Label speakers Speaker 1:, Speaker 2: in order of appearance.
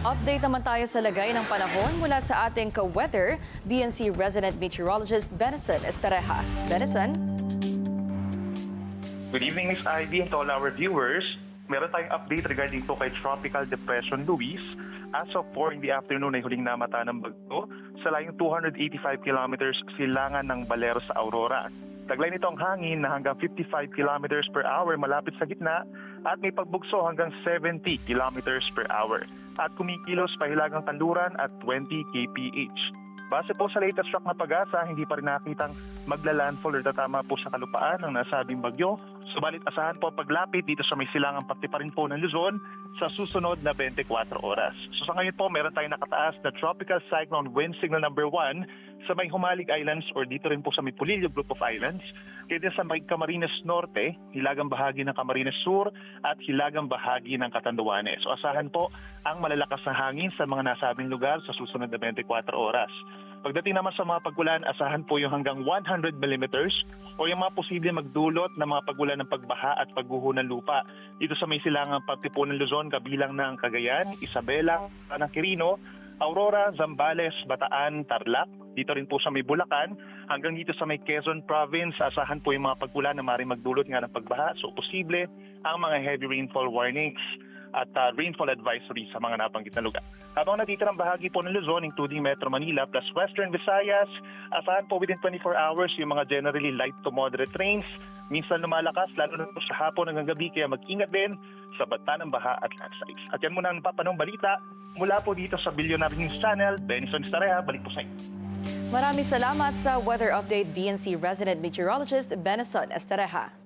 Speaker 1: Update naman tayo sa lagay ng panahon mula sa ating ka-weather, BNC resident meteorologist Benison Estareja. Benison?
Speaker 2: Good evening, Miss Ivy, and to all our viewers. Meron tayong update regarding po kay Tropical Depression Luis. As of 4 in the afternoon ay huling namata ng bagyo sa layong 285 kilometers silangan ng Balero sa Aurora. Taglay nito ang hangin na hanggang 55 kilometers per hour malapit sa gitna at may pagbugso hanggang 70 kilometers per hour. At kumikilos pahilagang kanluran at 20 kph. Base po sa latest track na pag-asa, hindi pa rin nakitang magla-landfall or tatama po sa kalupaan ng nasabing bagyo. Subalit asahan po ang paglapit dito sa may silangang parte pa rin po ng Luzon sa susunod na 24 oras. So sa ngayon po, meron tayong nakataas na Tropical Cyclone Wind Signal number 1 sa may Humalig Islands or dito rin po sa may Pulillo Group of Islands. Kaya din sa may Camarines Norte, hilagang bahagi ng Camarines Sur at hilagang bahagi ng Catanduanes. So asahan po ang malalakas na hangin sa mga nasabing lugar sa susunod na 24 oras. Pagdating naman sa mga pagulan, asahan po yung hanggang 100 millimeters o yung mga posible magdulot ng mga pagulan ng pagbaha at pagguho ng lupa. Dito sa may silangang parte po ng Luzon, kabilang ng Cagayan, Isabela, Tanang Quirino, Aurora, Zambales, Bataan, Tarlac. Dito rin po sa may Bulacan, hanggang dito sa may Quezon Province, asahan po yung mga pagulan na maaaring magdulot nga ng pagbaha. So posible ang mga heavy rainfall warnings at rainfall advisory sa mga nabanggit na lugar. Habang natitirang bahagi po ng Luzon, including Metro Manila plus Western Visayas, asahan po within 24 hours yung mga generally light to moderate rains. Minsan lumalakas, lalo na po sa hapon hanggang gabi, kaya mag-ingat din sa banta ng baha at landslides. At yan muna ang napapanong balita mula po dito sa Billionaire News Channel. Benison Estareja, balik po sa inyo.
Speaker 1: Maraming salamat sa weather update, BNC resident meteorologist Benison Estareja.